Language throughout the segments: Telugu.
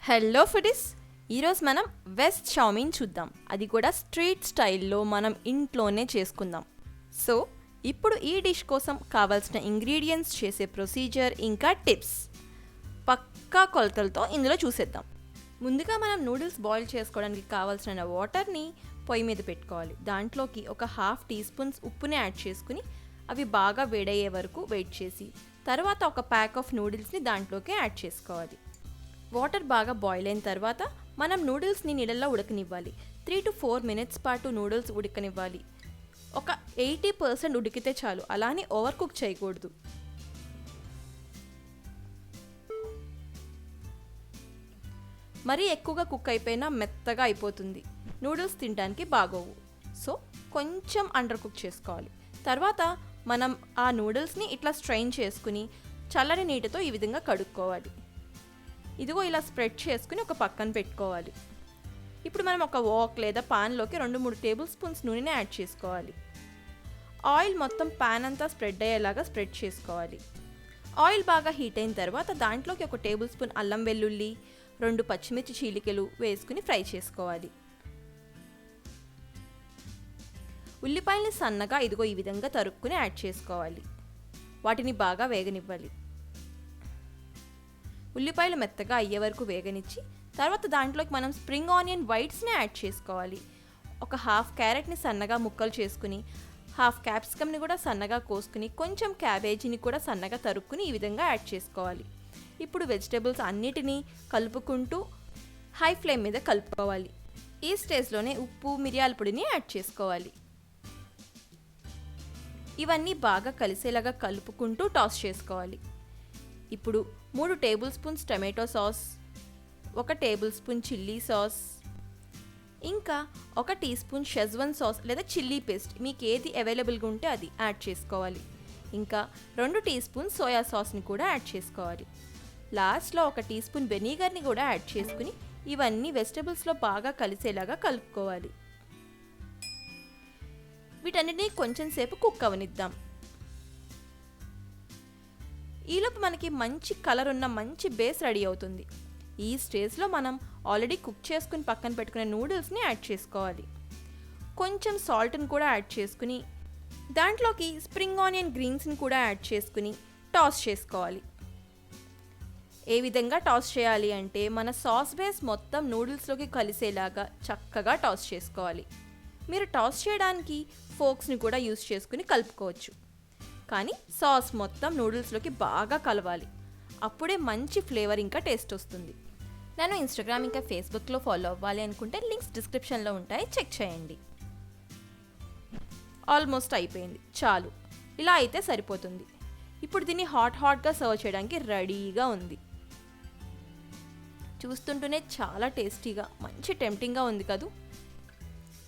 హలో ఫుడీస్, ఈరోజు మనం వెజ్ చౌమీన్ చూద్దాం. అది కూడా స్ట్రీట్ స్టైల్లో మనం ఇంట్లోనే చేసుకుందాం. సో ఇప్పుడు ఈ డిష్ కోసం కావాల్సిన ఇంగ్రీడియంట్స్, చేసే ప్రొసీజర్ ఇంకా టిప్స్ పక్కా కొలతలతో ఇందులో చూసేద్దాం. ముందుగా మనం నూడిల్స్ బాయిల్ చేసుకోవడానికి కావాల్సిన వాటర్ని పొయ్యి మీద పెట్టుకోవాలి. దాంట్లోకి ఒక 1/2 టీ స్పూన్స్ ఉప్పుని యాడ్ చేసుకుని అవి బాగా వేడయ్యే వరకు వెయిట్ చేసి తర్వాత ఒక ప్యాక్ ఆఫ్ నూడిల్స్ని దాంట్లోకి యాడ్ చేసుకోవాలి. వాటర్ బాగా బాయిల్ అయిన తర్వాత మనం నూడిల్స్ని నీళ్ళల్లో ఉడకనివ్వాలి. 3 to 4 minutes పాటు నూడిల్స్ ఉడకనివ్వాలి. ఒక 80% ఉడికితే చాలు, అలానే ఓవర్ కుక్ చేయకూడదు. మరీ ఎక్కువగా కుక్ అయిపోయినా మెత్తగా అయిపోతుంది, నూడిల్స్ తినడానికి బాగోవు. సో కొంచెం అండర్ కుక్ చేసుకోవాలి. తర్వాత మనం ఆ నూడిల్స్ని ఇట్లా స్ట్రెయిన్ చేసుకుని చల్లని నీటితో ఈ విధంగా కడుక్కోవాలి. ఇదిగో ఇలా స్ప్రెడ్ చేసుకుని ఒక పక్కన పెట్టుకోవాలి. ఇప్పుడు మనం ఒక వాక్ లేదా పాన్లోకి 2-3 టేబుల్ స్పూన్స్ నూనెని యాడ్ చేసుకోవాలి. ఆయిల్ మొత్తం పాన్ అంతా స్ప్రెడ్ అయ్యేలాగా స్ప్రెడ్ చేసుకోవాలి. ఆయిల్ బాగా హీట్ అయిన తర్వాత దాంట్లోకి 1 టేబుల్ స్పూన్ అల్లం వెల్లుల్లి, 2 పచ్చిమిర్చి చీలికలు వేసుకుని ఫ్రై చేసుకోవాలి. ఉల్లిపాయల్ని సన్నగా ఇదిగో ఈ విధంగా తరుక్కుని యాడ్ చేసుకోవాలి. వాటిని బాగా వేగనివ్వాలి. ఉల్లిపాయలు మెత్తగా అయ్యే వరకు వేగనిచ్చి తర్వాత దాంట్లోకి మనం స్ప్రింగ్ ఆనియన్ వైట్స్ని యాడ్ చేసుకోవాలి. ఒక 1/2 క్యారెట్ని సన్నగా ముక్కలు చేసుకుని, 1/2 క్యాప్సికమ్ని కూడా సన్నగా కోసుకుని, కొంచెం క్యాబేజీని కూడా సన్నగా తరుక్కుని ఈ విధంగా యాడ్ చేసుకోవాలి. ఇప్పుడు వెజిటేబుల్స్ అన్నిటినీ కలుపుకుంటూ హై ఫ్లేమ్ మీద కలుపుకోవాలి. ఈ స్టేజ్లోనే ఉప్పు, మిరియాల పొడిని యాడ్ చేసుకోవాలి. ఇవన్నీ బాగా కలిసేలాగా కలుపుకుంటూ టాస్ చేసుకోవాలి. ఇప్పుడు 3 table spoons tomato sauce, 1 table spoon chilli sauce, ఇంకా 1 టీ స్పూన్ షెజ్వాన్ సాస్ లేదా చిల్లీ పేస్ట్, మీకు ఏది అవైలబుల్గా ఉంటే అది యాడ్ చేసుకోవాలి. ఇంకా 2 టీ స్పూన్ సోయా సాస్ని కూడా యాడ్ చేసుకోవాలి. లాస్ట్లో 1 టీ స్పూన్ వెనిగర్ని కూడా యాడ్ చేసుకుని ఇవన్నీ వెజిటబుల్స్లో బాగా కలిసేలాగా కలుపుకోవాలి. వీటన్నిటినీ కొంచెం సేపు కుక్ అవనిద్దాం. ఈలోపు మనకి మంచి కలర్ ఉన్న మంచి బేస్ రెడీ అవుతుంది. ఈ స్టేజ్లో మనం ఆల్రెడీ కుక్ చేసుకుని పక్కన పెట్టుకునే నూడిల్స్ని యాడ్ చేసుకోవాలి. కొంచెం సాల్ట్ని కూడా యాడ్ చేసుకుని దాంట్లోకి స్ప్రింగ్ ఆనియన్ గ్రీన్స్ని కూడా యాడ్ చేసుకుని టాస్ చేసుకోవాలి. ఏ విధంగా టాస్ చేయాలి అంటే మన సాస్ బేస్ మొత్తం నూడిల్స్లోకి కలిసేలాగా చక్కగా టాస్ చేసుకోవాలి. మీరు టాస్ చేయడానికి ఫోక్స్ని కూడా యూస్ చేసుకుని కలుపుకోవచ్చు, కానీ సాస్ మొత్తం నూడిల్స్లోకి బాగా కలవాలి. అప్పుడే మంచి ఫ్లేవర్ ఇంకా టేస్ట్ వస్తుంది. నేను ఇన్స్టాగ్రామ్ ఇంకా ఫేస్బుక్లో ఫాలో అవ్వాలి అనుకుంటే లింక్స్ డిస్క్రిప్షన్లో ఉంటాయి, చెక్ చేయండి. ఆల్మోస్ట్ అయిపోయింది, చాలు. ఇలా అయితే సరిపోతుంది. ఇప్పుడు దీన్ని హాట్గా సర్వ్ చేయడానికి రెడీగా ఉంది. చూస్తుంటూనే చాలా టేస్టీగా మంచి టెంప్టింగ్గా ఉంది కదూ.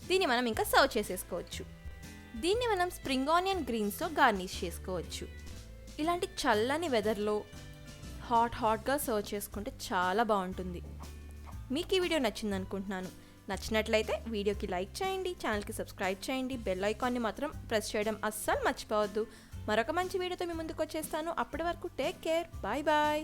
దీన్ని మనం ఇంకా సర్వ్ చేసేసుకోవచ్చు. దీన్ని మనం స్ప్రింగ్ ఆనియన్ గ్రీన్స్తో గార్నిష్ చేసుకోవచ్చు. ఇలాంటి చల్లని వెదర్లో హాట్గా సర్వ్ చేసుకుంటే చాలా బాగుంటుంది. మీకు ఈ వీడియో నచ్చింది అనుకుంటున్నాను. నచ్చినట్లయితే వీడియోకి లైక్ చేయండి, ఛానల్కి సబ్స్క్రైబ్ చేయండి, బెల్ ఐకాన్ని మాత్రం ప్రెస్ చేయడం అస్సలు మర్చిపోవద్దు. మరొక మంచి వీడియోతో మీ ముందుకు వచ్చేస్తాను. అప్పటి వరకు టేక్ కేర్, బాయ్ బాయ్.